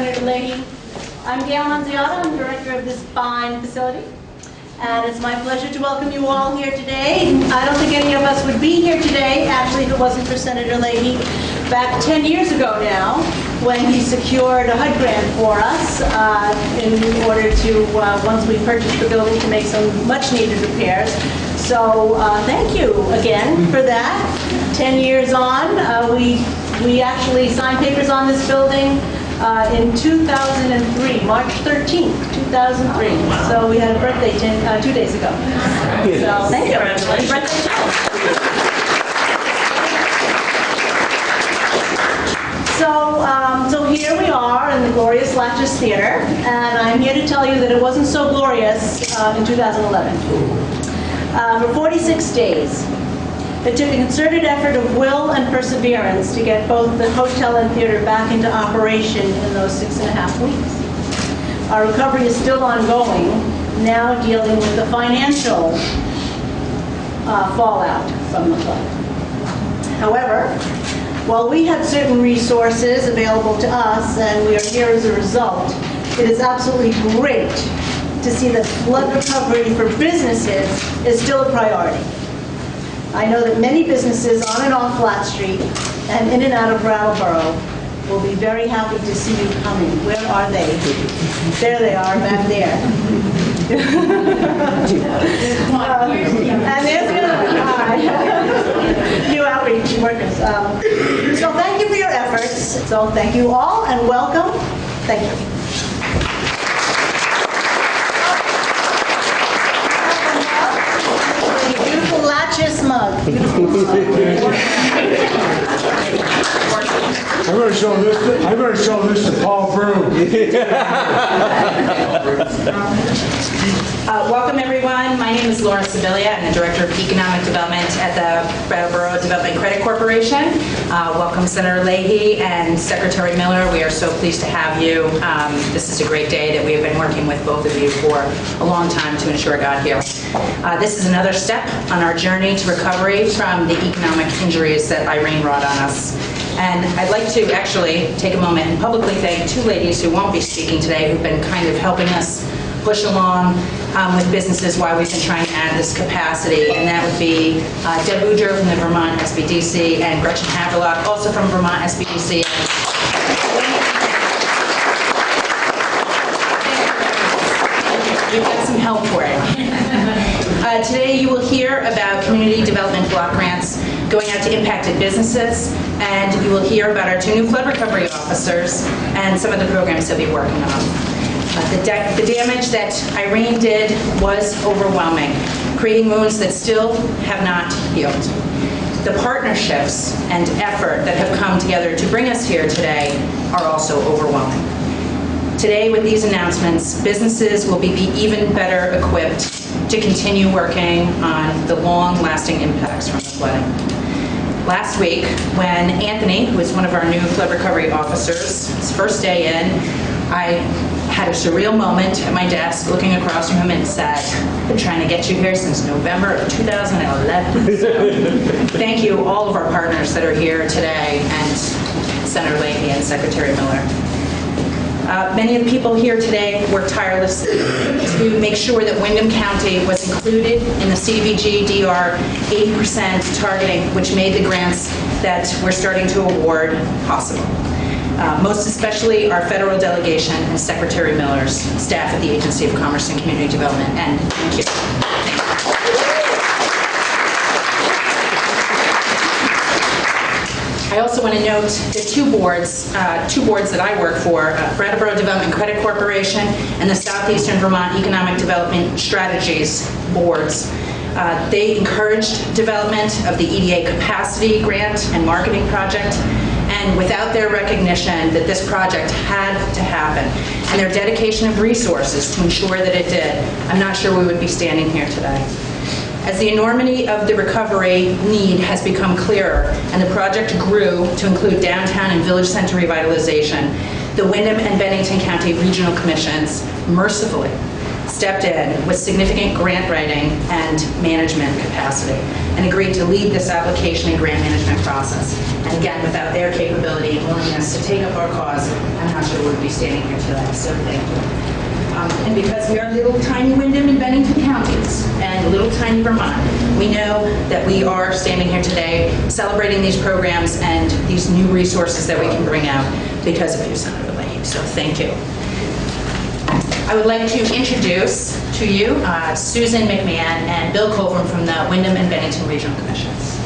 Senator Leahy. I'm Gail Nunziata. I'm director of this fine facility. And it's my pleasure to welcome you all here today. I don't think any of us would be here today, actually, if it wasn't for Senator Leahy back 10 years ago now, when he secured a HUD grant for us in order to, once we purchased the building, to make some much-needed repairs. So thank you again for that. 10 years on, we actually signed papers on this building in 2003, March 13th, 2003. Oh, wow. So we had a birthday 2 days ago. So thank you. Happy birthday. So here we are in the glorious Latchis Theater, and I'm here to tell you that it wasn't so glorious in 2011. For 46 days, it took a concerted effort of will and perseverance to get both the hotel and theater back into operation in those 6.5 weeks. Our recovery is still ongoing, now dealing with the financial fallout from the flood. However, while we had certain resources available to us and we are here as a result, it is absolutely great to see that flood recovery for businesses is still a priority. I know that many businesses on and off Flat Street and in and out of Brattleboro will be very happy to see you coming. Where are they? There they are, back there. And there's new outreach workers. So thank you for your efforts. So thank you all and welcome. Thank you. Beautiful Latchis mug. I'm going to show this to Paul Broom. Welcome everyone. My name is Laura Sibilia. I'm the Director of Economic Development at the Brattleboro Development Credit Corporation. Welcome Senator Leahy and Secretary Miller. We are so pleased to have you. This is a great day that we have been working with both of you for a long time to ensure got here. This is another step on our journey to recovery from the economic injuries that Irene wrought on us. And I'd like to actually take a moment and publicly thank two ladies who won't be speaking today who've been kind of helping us push along with businesses while we've been trying to add this capacity. And that would be Deb Boudreaux from the Vermont SBDC and Gretchen Haverlock, also from Vermont SBDC. We've got some help for it. Today you will hear about community development block grants going out to impacted businesses, and you will hear about our 2 new flood recovery officers and some of the programs that we're working on. The damage that Irene did was overwhelming, creating wounds that still have not healed. The partnerships and effort that have come together to bring us here today are also overwhelming. Today, with these announcements, businesses will be even better equipped to continue working on the long-lasting impacts from the flooding. Last week, when Anthony, who is one of our new flood recovery officers, his first day in, I had a surreal moment at my desk looking across from him and said, I've been trying to get you here since November of 2011. So, thank you, all of our partners that are here today, and Senator Leahy and Secretary Miller. Many of the people here today worked tirelessly to make sure that Windham County was included in the CDBG DR 80% targeting, which made the grants that we're starting to award possible. Most especially our federal delegation and Secretary Miller's staff at the Agency of Commerce and Community Development, and thank you. I also want to note the two boards that I work for, Brattleboro Development Credit Corporation and the Southeastern Vermont Economic Development Strategies boards. They encouraged development of the EDA capacity grant and marketing project, and without their recognition that this project had to happen and their dedication of resources to ensure that it did, I'm not sure we would be standing here today. As the enormity of the recovery need has become clearer and the project grew to include downtown and village center revitalization, the Windham and Bennington County Regional Commissions mercifully stepped in with significant grant writing and management capacity and agreed to lead this application and grant management process. And again, without their capability and willingness to take up our cause, I'm not sure we'd be standing here today, so thank you. And because we are little tiny Windham and Bennington counties and little tiny Vermont, we know that we are standing here today celebrating these programs and these new resources that we can bring out because of you, Senator Leahy. So thank you. I would like to introduce to you Susan McMahon and Bill Colburn from the Windham and Bennington Regional Commissions.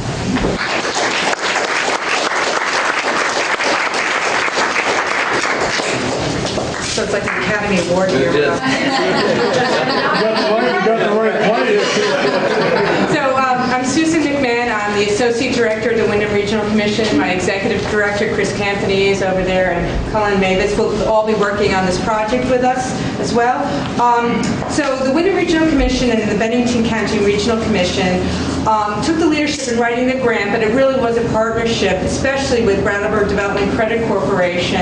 So it's like an Academy Award here. You got the right place. So I'm Susan McMahon. I'm the Associate Director of the Windham Regional Commission. My Executive Director, Chris Campanese, is over there, and Colin Mavis will all be working on this project with us as well. So the Windham Regional Commission and the Bennington County Regional Commission took the leadership in writing the grant, but it really was a partnership, especially with Brattleboro Development Credit Corporation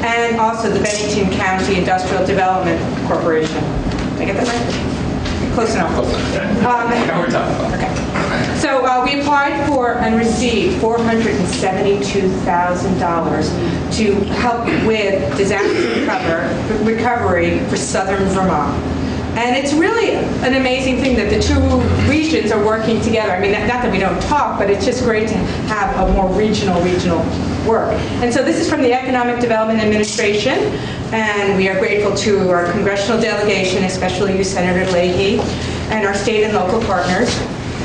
and also the Bennington County Industrial Development Corporation. Did I get that right? Close enough. Now we're talking about. Okay. So we applied for and received $472,000 to help with disaster recovery for southern Vermont. And it's really an amazing thing that the two regions are working together. I mean, not that we don't talk, but it's just great to have a more regional work. And so this is from the Economic Development Administration, and we are grateful to our congressional delegation, especially you, Senator Leahy, and our state and local partners.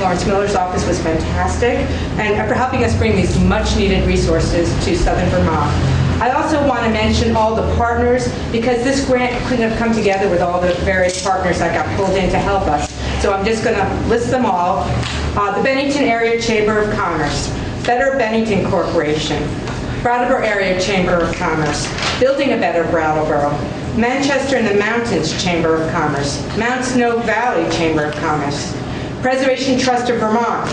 Lawrence Miller's office was fantastic, and for helping us bring these much-needed resources to southern Vermont. I also want to mention all the partners, because this grant couldn't have come together with all the various partners that got pulled in to help us. So I'm just going to list them all. The Bennington Area Chamber of Commerce, Better Bennington Corporation, Brattleboro Area Chamber of Commerce, Building a Better Brattleboro, Manchester and the Mountains Chamber of Commerce, Mount Snow Valley Chamber of Commerce, Preservation Trust of Vermont,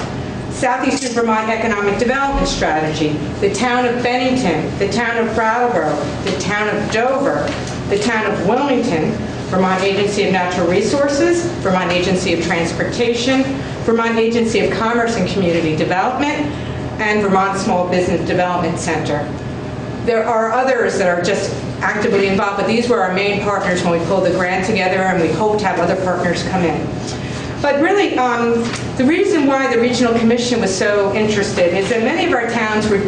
Southeastern Vermont Economic Development Strategy, the Town of Bennington, the Town of Brattleboro, the Town of Dover, the Town of Wilmington, Vermont Agency of Natural Resources, Vermont Agency of Transportation, Vermont Agency of Commerce and Community Development, and Vermont Small Business Development Center. There are others that are just actively involved, but these were our main partners when we pulled the grant together, and we hope to have other partners come in. But really, the reason why the Regional Commission was so interested is that many of our towns were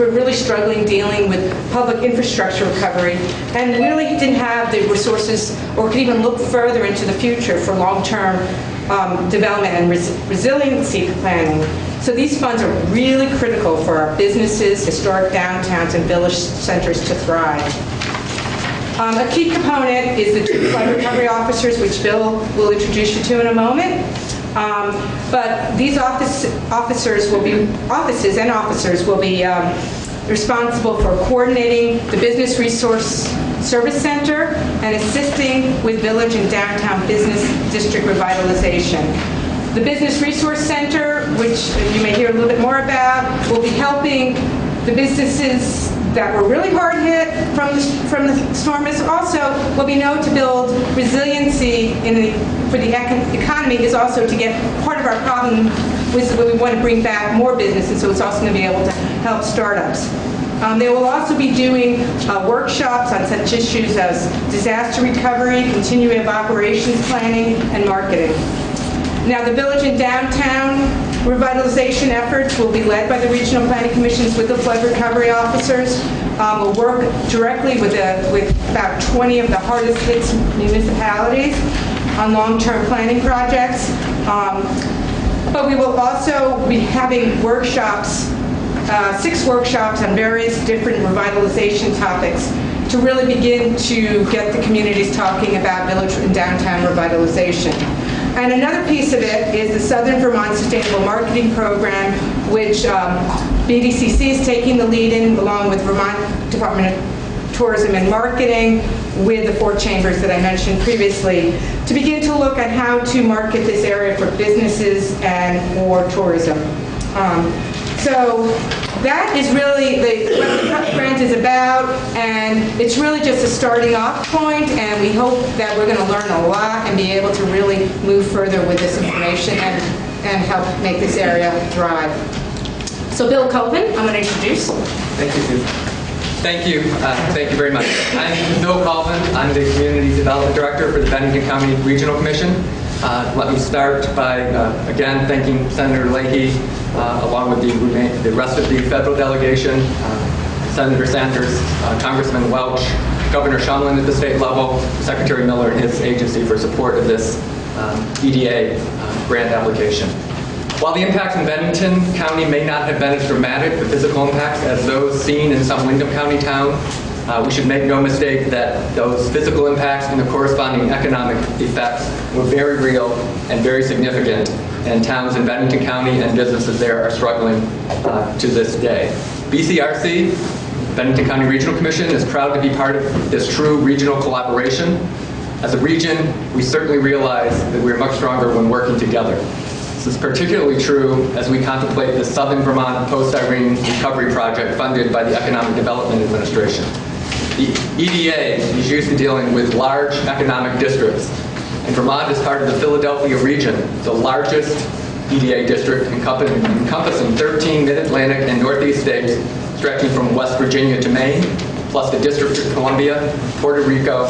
really struggling dealing with public infrastructure recovery and really didn't have the resources or could even look further into the future for long-term development and resiliency planning. So these funds are really critical for our businesses, historic downtowns, and village centers to thrive. A key component is the two flood recovery officers, which Bill will introduce you to in a moment. But these offices will be responsible for coordinating the Business Resource Service Center and assisting with village and downtown business district revitalization. The Business Resource Center, which you may hear a little bit more about, will be helping the businesses that were really hard hit from the storm. Is also what we know to build resiliency for the economy is also to get part of our problem with when we want to bring back more businesses, so it's also going to be able to help startups. They will also be doing workshops on such issues as disaster recovery, continuity of operations planning, and marketing. Now, the village and downtown revitalization efforts will be led by the regional planning commissions with the flood recovery officers. We'll work directly with about 20 of the hardest hit municipalities on long-term planning projects. But we will also be having workshops, 6 workshops on various different revitalization topics to really begin to get the communities talking about village and downtown revitalization. And another piece of it is the Southern Vermont Sustainable Marketing Program, which BDCC is taking the lead in, along with Vermont Department of Tourism and Marketing, with the 4 chambers that I mentioned previously, to begin to look at how to market this area for businesses and for tourism. So that is really what the grant is about, and it's really just a starting off point, and we hope that we're going to learn a lot and be able to really move further with this information and help make this area thrive. So Bill Colvin, I'm going to introduce. Thank you, Sue. Thank you. Thank you very much. I'm Bill Colvin. I'm the Community Development Director for the Bennington County Regional Commission. Let me start by, again, thanking Senator Leahy, along with the rest of the federal delegation, Senator Sanders, Congressman Welch, Governor Shumlin at the state level, Secretary Miller and his agency for support of this EDA grant application. While the impacts in Bennington County may not have been as dramatic, the physical impacts, as those seen in some Windham County town, we should make no mistake that those physical impacts and the corresponding economic effects were very real and very significant, and towns in Bennington County and businesses there are struggling to this day. BCRC, Bennington County Regional Commission, is proud to be part of this true regional collaboration. As a region, we certainly realize that we are much stronger when working together. This is particularly true as we contemplate the Southern Vermont Post-Irene Recovery Project funded by the Economic Development Administration. The EDA is used to dealing with large economic districts, and Vermont is part of the Philadelphia region, the largest EDA district encompassing 13 mid-Atlantic and Northeast states, stretching from West Virginia to Maine, plus the District of Columbia, Puerto Rico,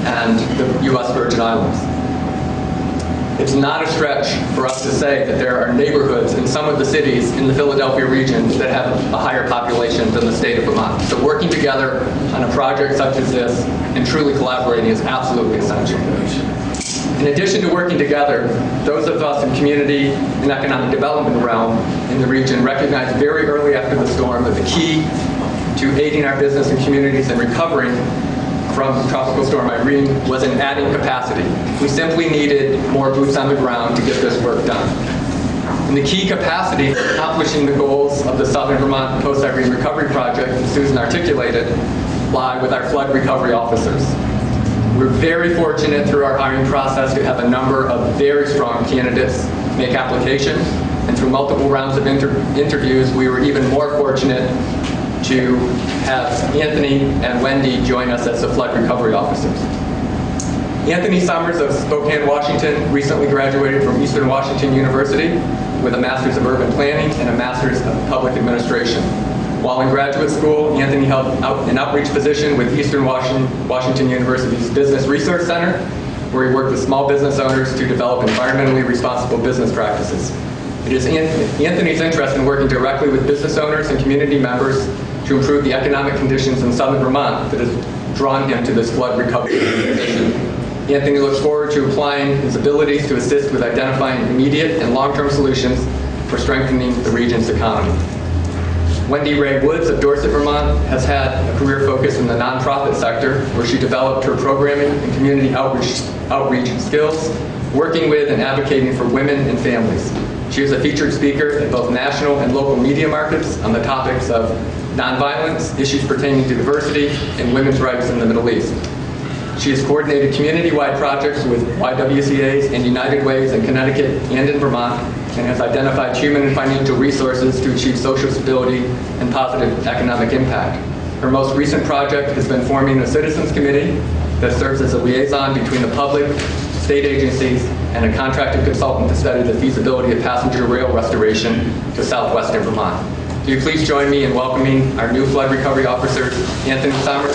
and the U.S. Virgin Islands. It's not a stretch for us to say that there are neighborhoods in some of the cities in the Philadelphia region that have a higher population than the state of Vermont. So working together on a project such as this and truly collaborating is absolutely essential. In addition to working together, those of us in community and economic development realm in the region recognized very early after the storm that the key to aiding our business and communities in recovering from Tropical Storm Irene was in adding capacity. We simply needed more boots on the ground to get this work done. And the key capacity for accomplishing the goals of the Southern Vermont Post-Irene Recovery Project that Susan articulated lie with our flood recovery officers. We're very fortunate through our hiring process to have a number of very strong candidates make application, and through multiple rounds of interviews, we were even more fortunate to have Anthony and Wendy join us as the flood recovery officers. Anthony Summers of Spokane, Washington, recently graduated from Eastern Washington University with a Master's of Urban Planning and a Master's of Public Administration. While in graduate school, Anthony held an outreach position with Eastern Washington University's Business Resource Center, where he worked with small business owners to develop environmentally responsible business practices. It is Anthony's interest in working directly with business owners and community members to improve the economic conditions in Southern Vermont that has drawn him to this flood recovery position. Anthony looks forward to applying his abilities to assist with identifying immediate and long-term solutions for strengthening the region's economy. Wendy Ray Woods of Dorset, Vermont, has had a career focus in the nonprofit sector, where she developed her programming and community outreach skills, working with and advocating for women and families. She is a featured speaker at both national and local media markets on the topics of nonviolence, issues pertaining to diversity, and women's rights in the Middle East. She has coordinated community-wide projects with YWCAs and United Ways in Connecticut and in Vermont, and has identified human and financial resources to achieve social stability and positive economic impact. Her most recent project has been forming a citizens committee that serves as a liaison between the public, state agencies, and a contracted consultant to study the feasibility of passenger rail restoration to southwestern Vermont. Will you please join me in welcoming our new flood recovery officers, Anthony Summers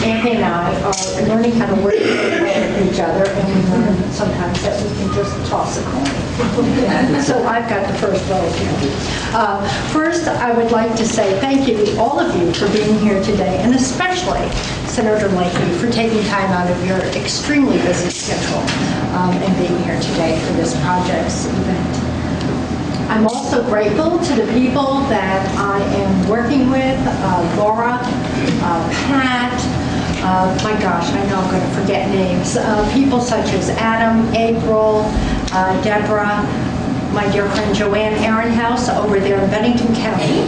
and Anthony and I are learning how to work with each other, and we learn sometimes that we can just toss a coin. So I've got the first vote here. First, I would like to say thank you to all of you for being here today, and especially Senator Leahy for taking time out of your extremely busy schedule and being here today for this project's event. I'm also grateful to the people that I am working with, Laura, Pat, my gosh, I know I'm going to forget names. People such as Adam, April, Deborah, my dear friend Joanne Ehrenhaus over there in Bennington County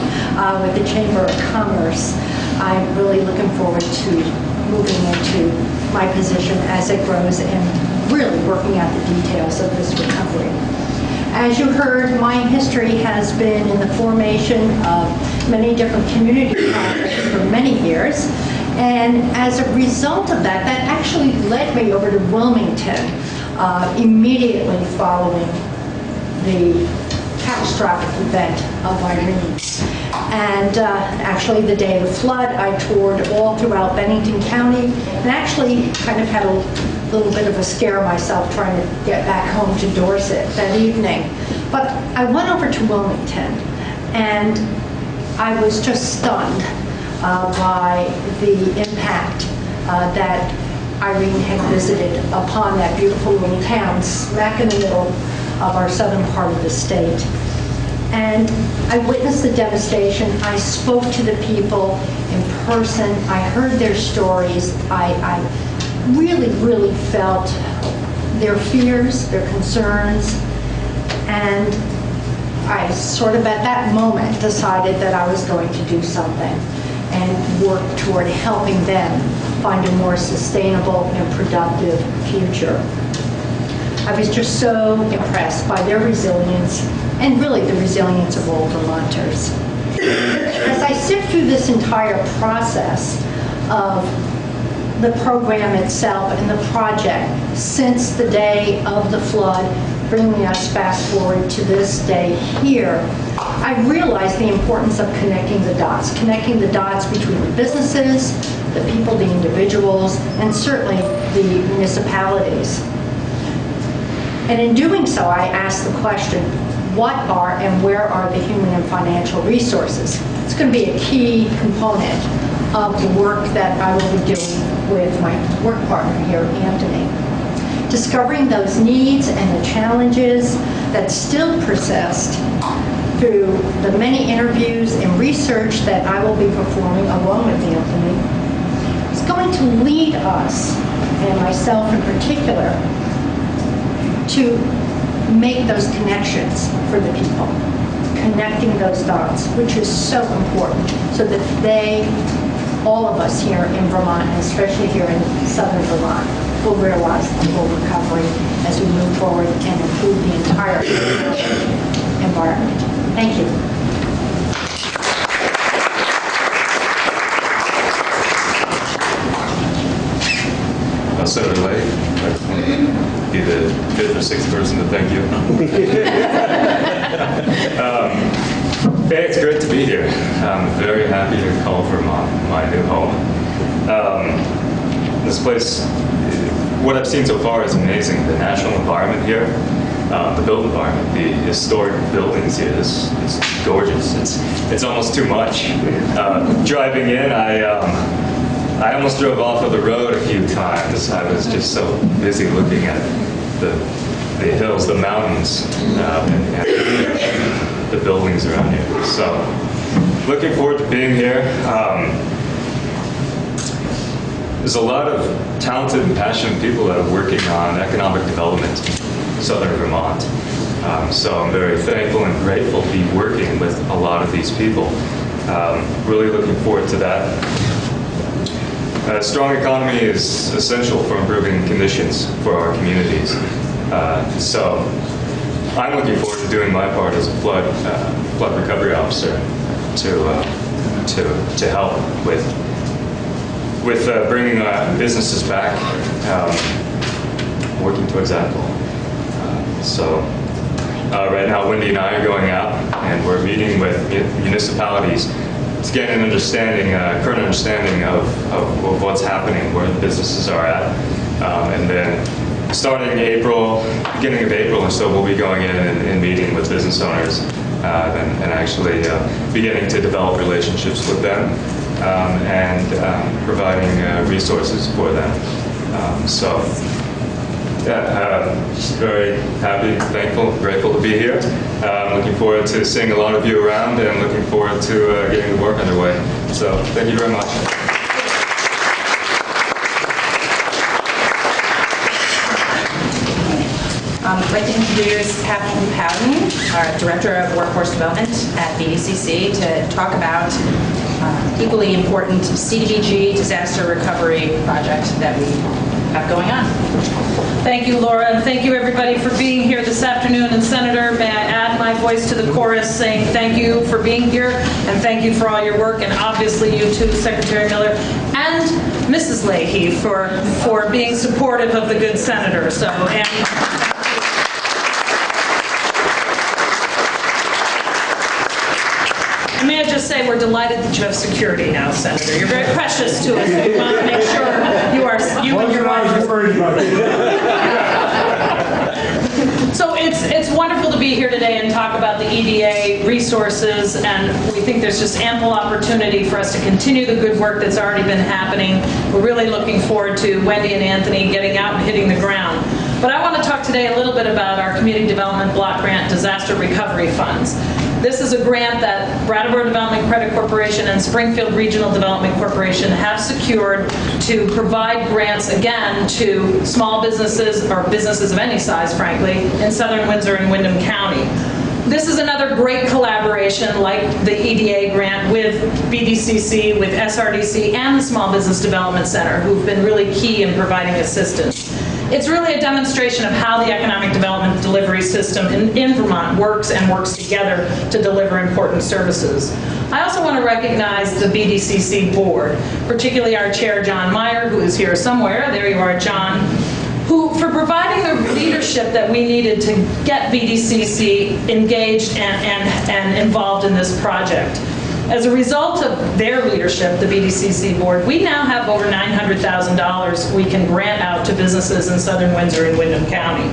with the Chamber of Commerce. I'm really looking forward to moving into my position as it grows and really working out the details of this recovery. As you heard, my history has been in the formation of many different community projects for many years. And as a result of that, that actually led me over to Wilmington immediately following the catastrophic event of Irene. And actually the day of the flood, I toured all throughout Bennington County and actually kind of had a little bit of a scare myself trying to get back home to Dorset that evening. But I went over to Wilmington and I was just stunned by the impact that Irene had visited upon that beautiful little town smack in the middle of our southern part of the state. And I witnessed the devastation. I spoke to the people in person. I heard their stories. I really, really felt their fears, their concerns, and I sort of at that moment decided that I was going to do something and work toward helping them find a more sustainable and productive future. I was just so impressed by their resilience and really the resilience of all Vermonters. As I sift through this entire process of the program itself and the project since the day of the flood, bringing us fast forward to this day here, I realized the importance of connecting the dots between the businesses, the people, the individuals, and certainly the municipalities. And in doing so, I asked the question, what are and where are the human and financial resources? It's going to be a key component of the work that I will be doing with my work partner here, Anthony. Discovering those needs and the challenges that still persist through the many interviews and research that I will be performing along with Anthony is going to lead us, and myself in particular, to make those connections for the people, connecting those dots, which is so important, so that they, all of us here in Vermont, and especially here in southern Vermont, will realize the full recovery as we move forward and improve the entire environment. Thank you. So late. Be the fifth or sixth person to thank you. Hey, it's great to be here. I'm very happy to call Vermont my new home. This place, what I've seen so far is amazing. The natural environment here, the built environment, the historic buildings here, it's gorgeous. It's almost too much. Driving in, I almost drove off of the road a few times. I was just so busy looking at the hills, the mountains, and the buildings around here. So, looking forward to being here. There's a lot of talented and passionate people that are working on economic development in southern Vermont. So I'm very thankful and grateful to be working with a lot of these people. Really looking forward to that. A strong economy is essential for improving conditions for our communities. So I'm looking forward to doing my part as a flood recovery officer to help with bringing businesses back, working towards that goal. Right now, Wendy and I are going out, and we're meeting with municipalities to get an understanding, current understanding of what's happening, where the businesses are at, and then starting beginning of April or so, we'll be going in and meeting with business owners and actually beginning to develop relationships with them and providing resources for them. Very happy, thankful, grateful to be here. Looking forward to seeing a lot of you around and looking forward to getting the work underway. So thank you very much. I'd like to introduce Captain Powden, our Director of Workforce Development at BDCC, to talk about equally important CDBG disaster recovery project that we have going on. Thank you, Laura, and thank you everybody for being here this afternoon. And Senator, may I add my voice to the chorus saying thank you for being here and thank you for all your work, and obviously you too, Secretary Miller, and Mrs. Leahy for being supportive of the good senator. So, and may I just say, we're delighted that you have security now, Senator. You're very precious to us. We want to make sure you and your wife. So it's wonderful to be here today and talk about the EDA resources, and we think there's just ample opportunity for us to continue the good work that's already been happening. We're really looking forward to Wendy and Anthony getting out and hitting the ground. But I want to talk today a little bit about our Community Development Block Grant Disaster Recovery Funds. This is a grant that Brattleboro Development Credit Corporation and Springfield Regional Development Corporation have secured to provide grants, again, to small businesses, or businesses of any size, frankly, in southern Windsor and Windham County. This is another great collaboration, like the EDA grant, with BDCC, with SRDC, and the Small Business Development Center, who've been really key in providing assistance. It's really a demonstration of how the economic development delivery system in Vermont works and works together to deliver important services. I also want to recognize the BDCC board, particularly our chair, John Meyer, who is here somewhere. There you are, John. Who, for providing the leadership that we needed to get BDCC engaged and involved in this project. As a result of their leadership, the BDCC board, we now have over $900,000 we can grant out to businesses in southern Windsor and Windham County.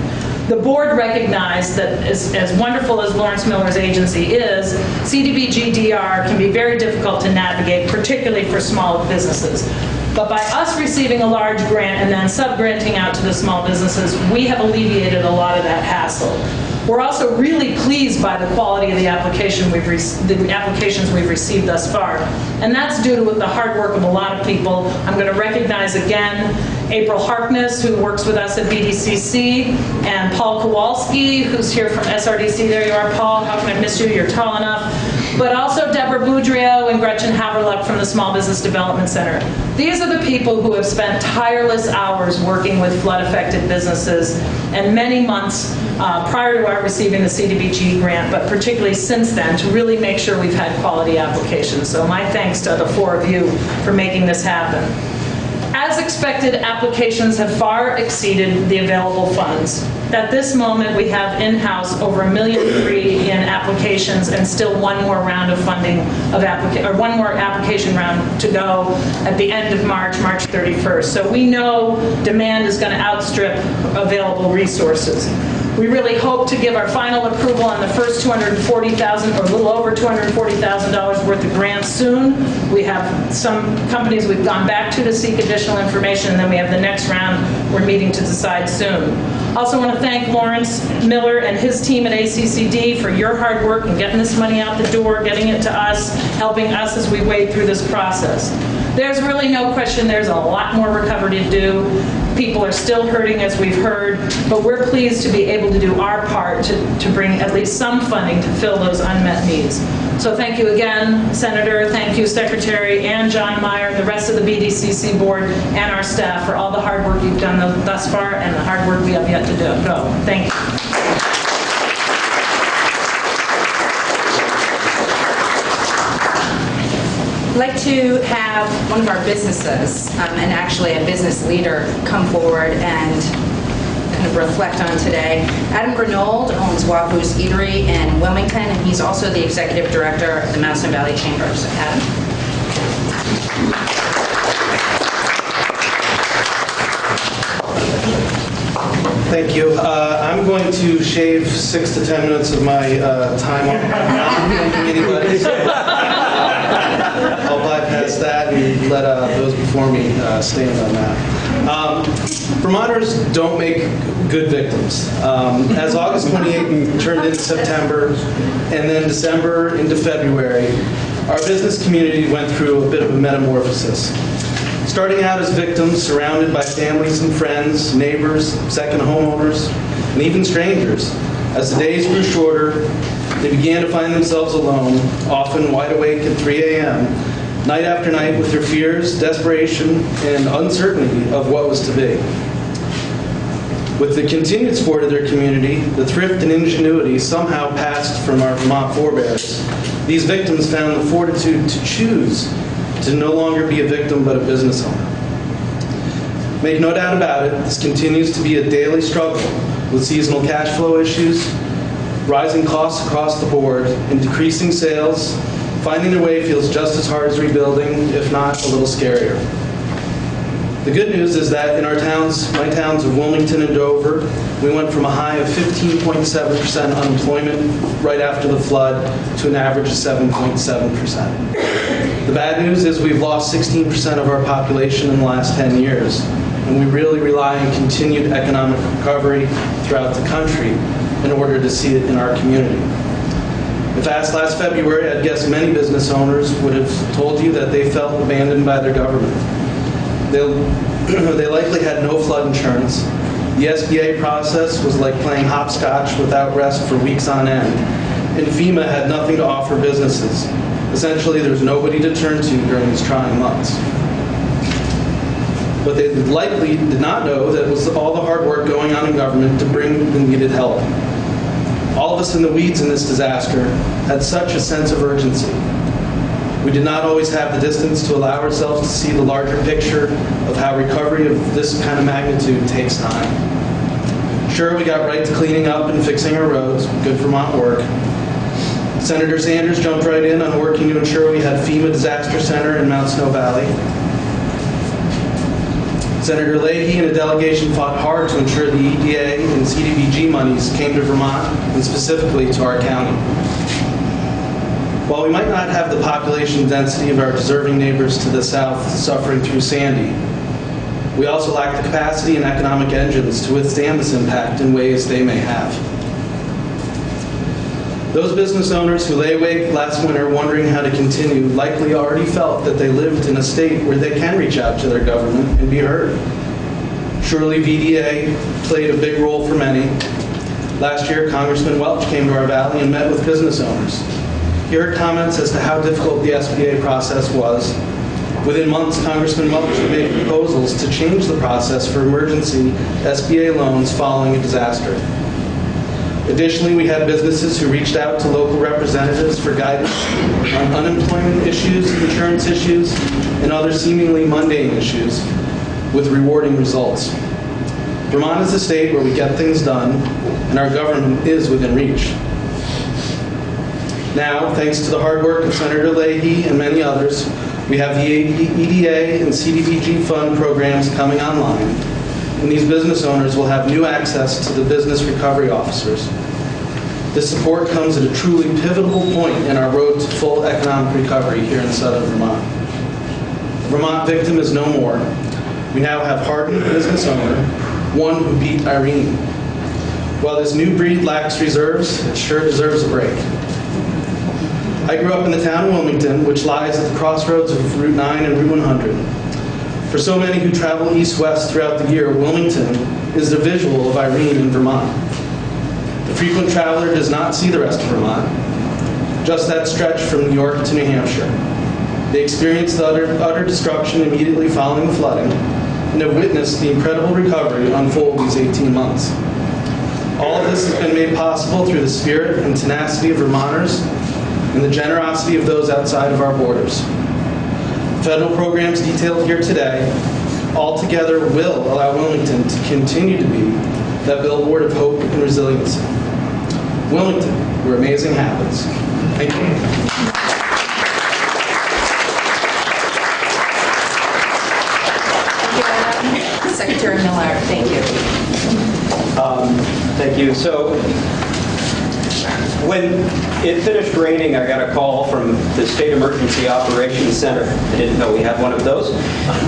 The board recognized that as wonderful as Lawrence Miller's agency is, CDBG-DR can be very difficult to navigate, particularly for small businesses. But by us receiving a large grant and then sub-granting out to the small businesses, we have alleviated a lot of that hassle. We're also really pleased by the quality of the applications we've received thus far. And that's due to the hard work of a lot of people. I'm going to recognize again April Harkness, who works with us at BDCC, and Paul Kowalski, who's here from SRDC. There you are, Paul. How can I miss you? You're tall enough. But also Deborah Boudreau and Gretchen Haverluck from the Small Business Development Center. These are the people who have spent tireless hours working with flood-affected businesses, and many months prior to our receiving the CDBG grant, but particularly since then, to really make sure we've had quality applications. So my thanks to the four of you for making this happen. As expected, applications have far exceeded the available funds. At this moment, we have in-house over $1.3 million in applications, and still one more round of funding of one more application round to go at the end of March 31st. So we know demand is going to outstrip available resources. We really hope to give our final approval on the first $240,000 or a little over $240,000 worth of grants soon. We have some companies we've gone back to seek additional information, and then we have the next round we're meeting to decide soon. Also want to thank Lawrence Miller and his team at ACCD for your hard work in getting this money out the door, getting it to us, helping us as we wade through this process. There's really no question there's a lot more recovery to do. People are still hurting, as we've heard, but we're pleased to be able to do our part to bring at least some funding to fill those unmet needs. So thank you again, Senator. Thank you, Secretary, and John Meyer, the rest of the BDCC board, and our staff for all the hard work you've done thus far and the hard work we have yet to go. Thank you. I'd like to have one of our businesses, and actually a business leader, come forward and kind of reflect on today. Adam Grenold owns Wahoo's Eatery in Wilmington, and he's also the executive director of the Mountain Valley Chambers. Adam? Thank you. I'm going to shave 6 to 10 minutes of my time on anybody. I'll bypass that and let those before me stand on that. Vermonters don't make good victims. As August 28th turned into September, and then December into February, our business community went through a bit of a metamorphosis. Starting out as victims surrounded by families and friends, neighbors, second homeowners, and even strangers. As the days grew shorter, they began to find themselves alone, often wide awake at 3 a.m., night after night with their fears, desperation, and uncertainty of what was to be. With the continued support of their community, the thrift and ingenuity somehow passed from our Vermont forebears, these victims found the fortitude to choose to no longer be a victim but a business owner. Make no doubt about it, this continues to be a daily struggle with seasonal cash flow issues, rising costs across the board, and decreasing sales. Finding their way feels just as hard as rebuilding, if not a little scarier. The good news is that in our towns, my towns of Wilmington and Dover, we went from a high of 15.7% unemployment right after the flood to an average of 7.7%. The bad news is we've lost 16% of our population in the last 10 years, and we really rely on continued economic recovery throughout the country in order to see it in our community. If asked last February, I'd guess many business owners would have told you that they felt abandoned by their government. They likely had no flood insurance. The SBA process was like playing hopscotch without rest for weeks on end, and FEMA had nothing to offer businesses. Essentially, there's nobody to turn to during these trying months. But they likely did not know that it was all the hard work going on in government to bring the needed help. All of us in the weeds in this disaster had such a sense of urgency. We did not always have the distance to allow ourselves to see the larger picture of how recovery of this kind of magnitude takes time. Sure, we got right to cleaning up and fixing our roads, good Vermont work. Senator Sanders jumped right in on working to ensure we had FEMA Disaster Center in Mount Snow Valley. Senator Leahy and a delegation fought hard to ensure the EDA and CDBG monies came to Vermont, and specifically to our county. While we might not have the population density of our deserving neighbors to the south suffering through Sandy, we also lack the capacity and economic engines to withstand this impact in ways they may have. Those business owners who lay awake last winter wondering how to continue likely already felt that they lived in a state where they can reach out to their government and be heard. Surely VDA played a big role for many. Last year, Congressman Welch came to our valley and met with business owners. He heard comments as to how difficult the SBA process was. Within months, Congressman Welch made proposals to change the process for emergency SBA loans following a disaster. Additionally, we had businesses who reached out to local representatives for guidance on unemployment issues, insurance issues, and other seemingly mundane issues with rewarding results. Vermont is a state where we get things done, and our government is within reach. Now, thanks to the hard work of Senator Leahy and many others, we have the EDA and CDBG fund programs coming online, and these business owners will have new access to the business recovery officers. This support comes at a truly pivotal point in our road to full economic recovery here in southern Vermont. The Vermont victim is no more. We now have hardened business owner, one who beat Irene. While this new breed lacks reserves, it sure deserves a break. I grew up in the town of Wilmington, which lies at the crossroads of Route 9 and Route 100. For so many who travel east-west throughout the year, Wilmington is the visual of Irene in Vermont. The frequent traveler does not see the rest of Vermont, just that stretch from New York to New Hampshire. They experience the utter destruction immediately following the flooding, and have witnessed the incredible recovery unfold these 18 months. All of this has been made possible through the spirit and tenacity of Vermonters and the generosity of those outside of our borders. Federal programs detailed here today altogether will allow Wilmington to continue to be that billboard of hope and resiliency. Wilmington, where amazing happens. Thank you. Secretary Miller, thank you. Thank you. So, when it finished raining, I got a call from the State Emergency Operations Center. I didn't know we had one of those.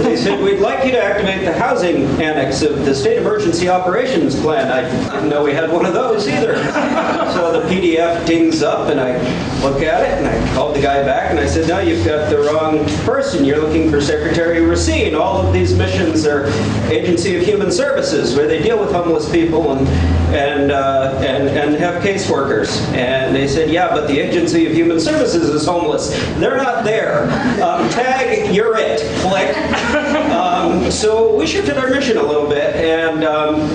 They said, we'd like you to activate the housing annex of the State Emergency Operations Plan. I didn't know we had one of those either. So the PDF dings up, and I look at it, and I called the guy back, and I said, no, you've got the wrong person. You're looking for Secretary Racine. All of these missions are Agency of Human Services, where they deal with homeless people and have caseworkers. And they said, yeah, but the Agency of Human Services is homeless. They're not there. Tag, you're it. Click. So we shifted our mission a little bit, and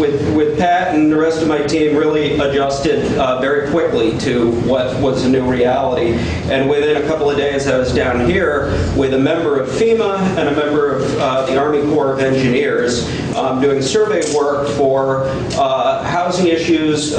with Pat and the rest of my team really adjusted very quickly to what was the new reality. And within a couple of days, I was down here with a member of FEMA and a member of the Army Corps of Engineers doing survey work for housing issues,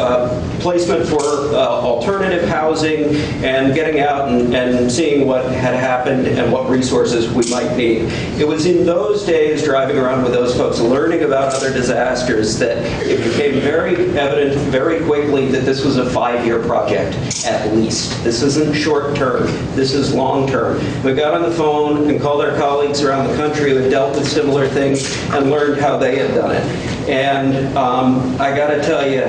placement for alternative housing, and getting out and seeing what had happened and what resources we might need. It was in those days, driving around with those folks, learning about other disasters, that it became very evident very quickly that this was a 5-year project, at least. This isn't short term, this is long term. We got on the phone and called our colleagues around the country who had dealt with similar things and learned how they had done it. And I got to tell you,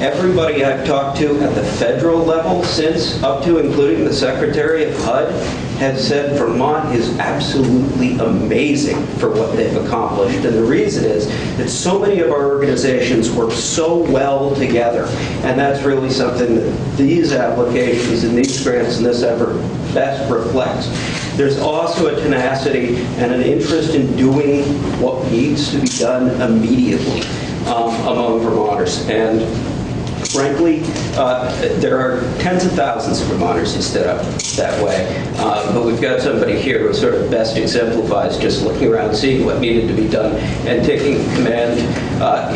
everybody I've talked to at the federal level since, up to including the Secretary of HUD, has said Vermont is absolutely amazing for what they've accomplished. And the reason is that so many of our organizations work so well together. And that's really something that these applications and these grants and this effort best reflects. There's also a tenacity and an interest in doing what needs to be done immediately among Vermonters. And frankly, there are tens of thousands of Vermonters who stood up that way. But we've got somebody here who sort of best exemplifies just looking around, seeing what needed to be done, and taking command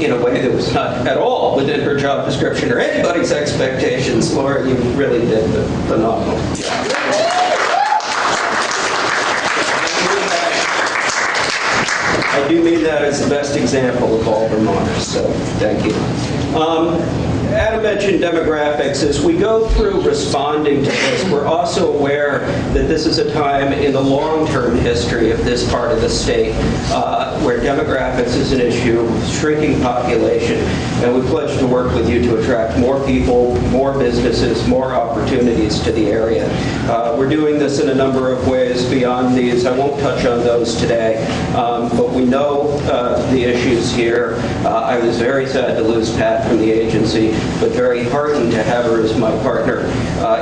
in a way that was not at all within her job description or anybody's expectations. Laura, you really did a phenomenal job. I do mean that as the best example of all Vermonters, so thank you. Adam mentioned demographics. As we go through responding to this, we're also aware that this is a time in the long-term history of this part of the state where demographics is an issue, shrinking population, and we pledge to work with you to attract more people, more businesses, more opportunities to the area. We're doing this in a number of ways beyond these. I won't touch on those today, but we know the issues here. I was very sad to lose Pat from the agency, but very heartened to have her as my partner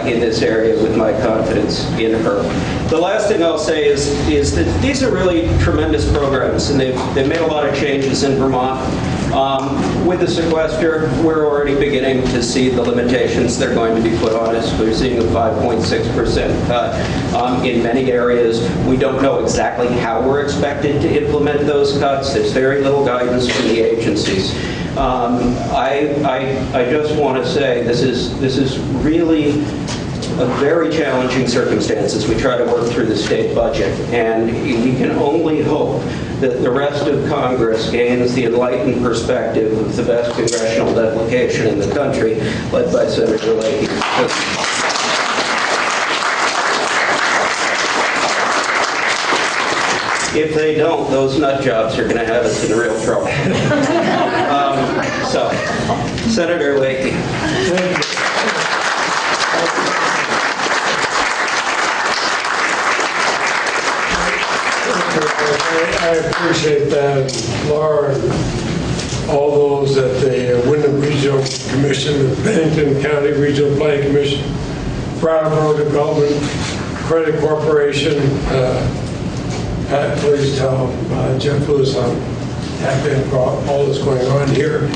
in this area with my confidence in her. The last thing I'll say is that these are really tremendous programs, and they've made a lot of changes in Vermont. With the sequester, we're already beginning to see the limitations that are going to be put on us. We're seeing a 5.6% cut in many areas. We don't know exactly how we're expected to implement those cuts. There's very little guidance from the agencies. I just want to say this is really a very challenging circumstance as we try to work through the state budget, and we can only hope that the rest of Congress gains the enlightened perspective of the best congressional delegation in the country, led by Senator Leahy. If they don't, those nut jobs are going to have us in real trouble. So, Senator Leahy. Thank you. I appreciate that, Laura, and all those at the Wyndham Regional Commission, the Bennington County Regional Planning Commission, Brattleboro Development Credit Corporation. Pat, please tell Jeff Lewis I'm happy about all that's going on here.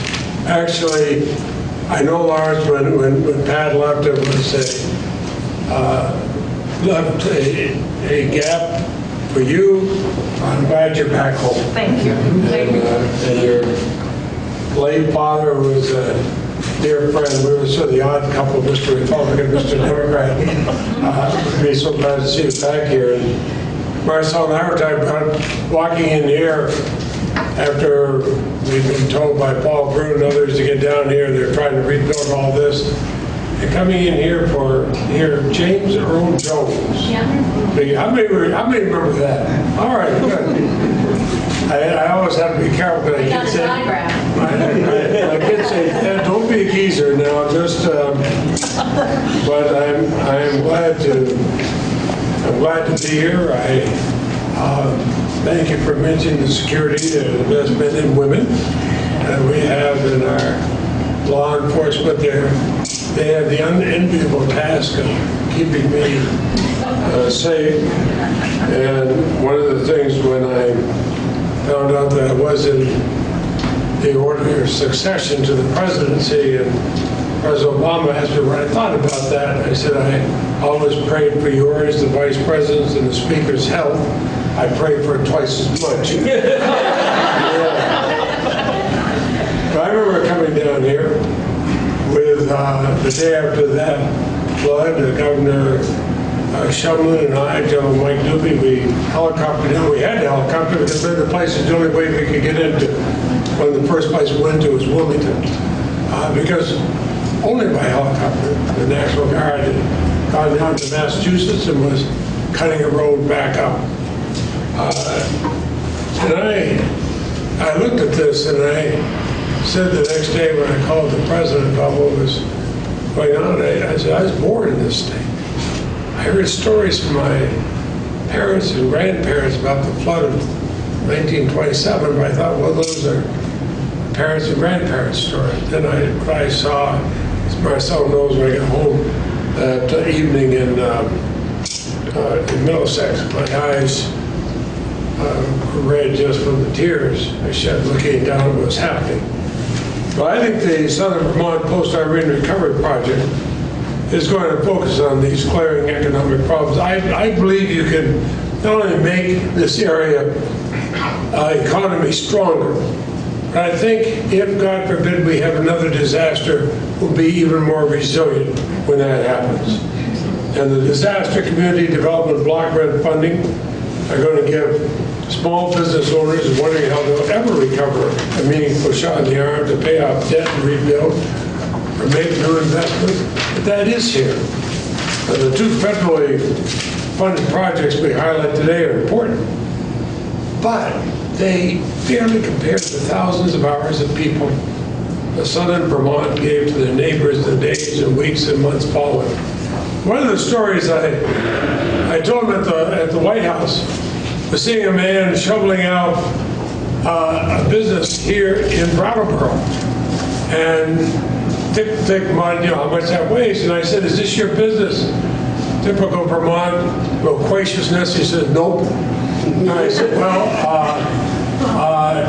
Actually, I know, Lars, when Pat left, it was left a gap for you. I'm glad you're back home. Thank you. And your late father was a dear friend. We were sort of the odd couple, Mr. Republican, Mr. Democrat. We'd be so glad to see you back here. And Marcel and I were talking about walking in here after we'd been told by Paul Broun and others to get down here. They're trying to rebuild all this. And coming in here for James Earl Jones. Yeah. How many remember that? All right, good. I always have to be careful, but I can't say. I can't say. Don't be a geezer now. Just. But I'm glad to be here. I thank you for mentioning the security, the best men and women that we have in our law enforcement there. They have the unenviable task of keeping me safe. And one of the things when I found out that I was in the order of succession to the presidency, and President Obama asked me what I thought about that. I said, I always prayed for yours, the vice president's, and the speaker's health. I pray for twice as much. But I remember coming down here with the day after that flood, Governor Shumlin and I, General Mike Doobie, we helicoptered in. We had to helicopter because the place is the only way we could get into. One of the first places we went to was Wilmington. Because only by helicopter, the National Guard had gone down to Massachusetts and was cutting a road back up. And I looked at this and I said the next day when I called the president about what was going on, I said, I was born in this state. I heard stories from my parents and grandparents about the flood of 1927, but I thought, well, those are parents and grandparents' stories. Then what I saw, as Marcel knows, when I got home that evening in Middlesex, my eyes were red just from the tears I shed looking down at what was happening. But I think the Southern Vermont Post-Irene Recovery Project is going to focus on these glaring economic problems. I believe you can not only make this area economy stronger, but I think if, God forbid, we have another disaster, we'll be even more resilient when that happens. And the disaster community development block grant funding are going to give small business owners wondering how they'll ever recover a meaningful shot in the arm to pay off debt and rebuild or make new investments. But that is here. The two federally funded projects we highlight today are important, but they barely compare to the thousands of hours of people the Southern Vermont gave to their neighbors the days and weeks and months following. One of the stories I told them at the White House was seeing a man shoveling out a business here in Brattleboro. And thick mud, how much that weighs. And I said, is this your business? Typical Vermont loquaciousness. He said, nope. And I said, well,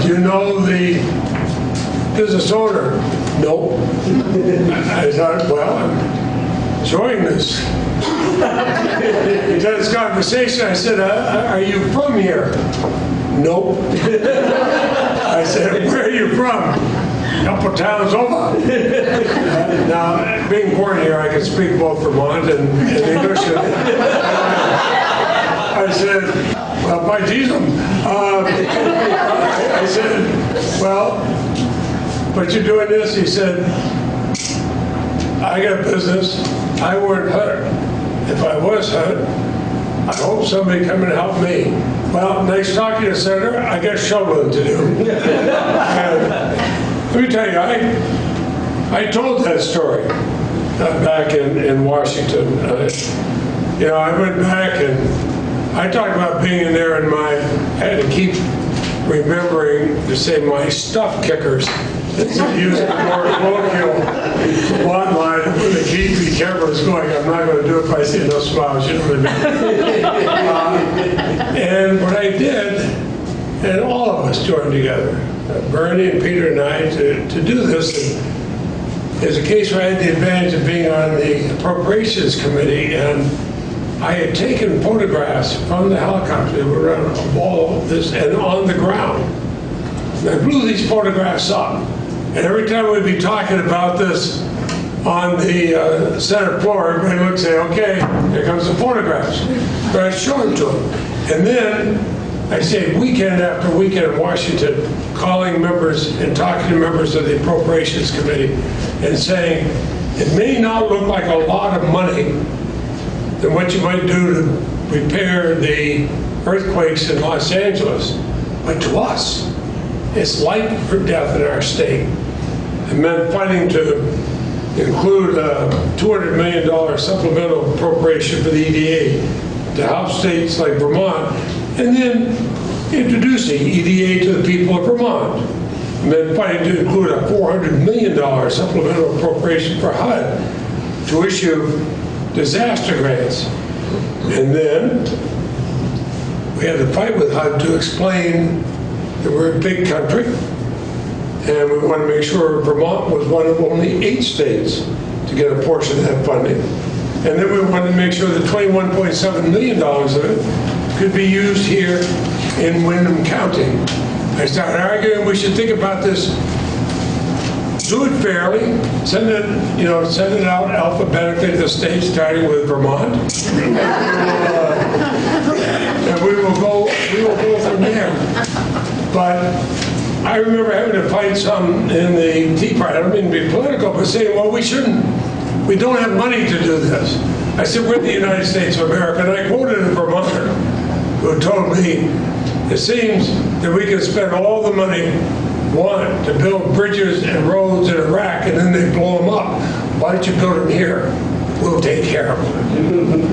do you know the business owner? Nope. I thought, well, I'm enjoying this. Into this conversation, I said, are you from here? Nope. I said, where are you from? A couple towns over. Now, being born here, I can speak both Vermont and English. I said, well, by Jesus. I said, well, but you're doing this? He said, I got business. I weren't hurt. If I was hurt, I hope somebody come and help me. Well, nice talking to you, Senator. I got shoveling to do. Let me tell you, I told that story back in Washington. I went back and I talked about being in there and I had to keep remembering to say my stuff kickers. Instead of using the more colloquial one line with the key, be careful, it's going, I'm not going to do it if I see no smiles, you know what I mean? And what I did, and all of us joined together, Bernie and Peter and I, to do this. And there's a case where I had the advantage of being on the Appropriations Committee, and I had taken photographs from the helicopter that were on a wall and on the ground. And I blew these photographs up. And every time we'd be talking about this on the Senate floor, everybody would say, okay, here comes the photographs. But I'd show them to them. And then I say weekend after weekend in Washington, calling members and talking to members of the Appropriations Committee and saying, it may not look like a lot of money than what you might do to repair the earthquakes in Los Angeles, but to us, it's life or death in our state. It meant fighting to include a $200 million supplemental appropriation for the EDA to help states like Vermont, and then introducing EDA to the people of Vermont. And then funding to include a $400 million supplemental appropriation for HUD to issue disaster grants. And then we had to fight with HUD to explain that we're a big country and we want to make sure Vermont was one of only 8 states to get a portion of that funding. And then we wanted to make sure that $21.7 million of it could be used here in Windham County. I started arguing we should think about this, do it fairly, send it out alphabetically to the states, starting with Vermont. And we will go from there. But I remember having to fight some in the Tea Party. I don't mean to be political, but saying, well, we don't have money to do this. I said, we're the United States of America. And I quoted a Vermonter who told me, it seems that we can spend all the money, to build bridges and roads in Iraq, and then they blow them up. Why don't you build them here? We'll take care of them.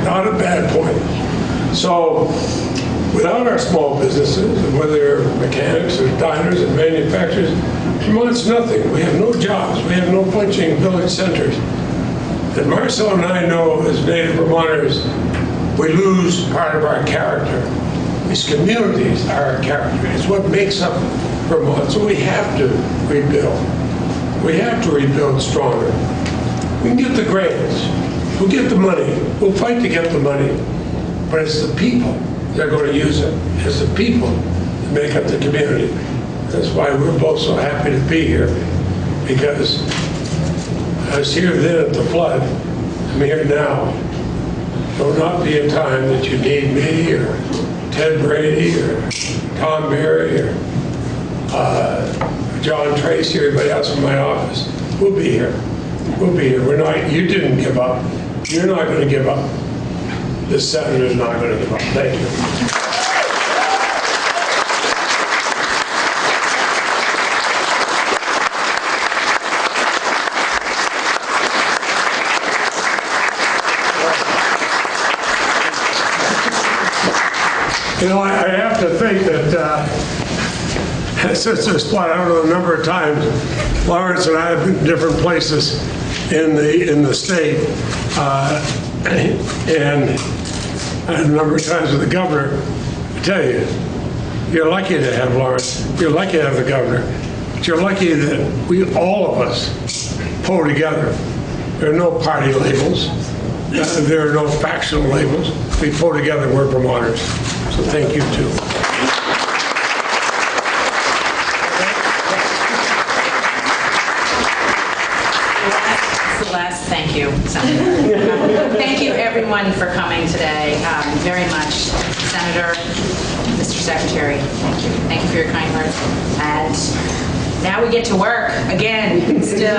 Not a bad point. So, without our small businesses, whether they're mechanics or diners and manufacturers, Vermont's nothing. We have no jobs. We have no functioning village centers. And Marcel and I know, as native Vermonters, we lose part of our character. These communities are our character. It's what makes up Vermont. So we have to rebuild. We have to rebuild stronger. We can get the grants. We'll get the money. We'll fight to get the money. But it's the people that are going to use it. It's the people that make up the community. That's why we're both so happy to be here. Because I was here then at the flood. I'm here now. There will not be a time that you need me or Ted Brady or Tom Berry or John Tracy or anybody else in my office. We'll be here. We'll be here. You didn't give up. You're not going to give up. This senator's not going to give up. Thank you. You know, I have to think that since this flood, I don't know the number of times Lawrence and I have been in different places in the state, and a number of times with the governor. I tell you, you're lucky to have Lawrence. You're lucky to have the governor. But you're lucky that all of us, pull together. There are no party labels. There are no factional labels. We pull together, we're Vermonters. So thank you, too. That's the last thank you, Senator. Thank you, everyone, for coming today. Very much. Senator, Mr. Secretary, thank you. Thank you for your kind words. And now we get to work again, still.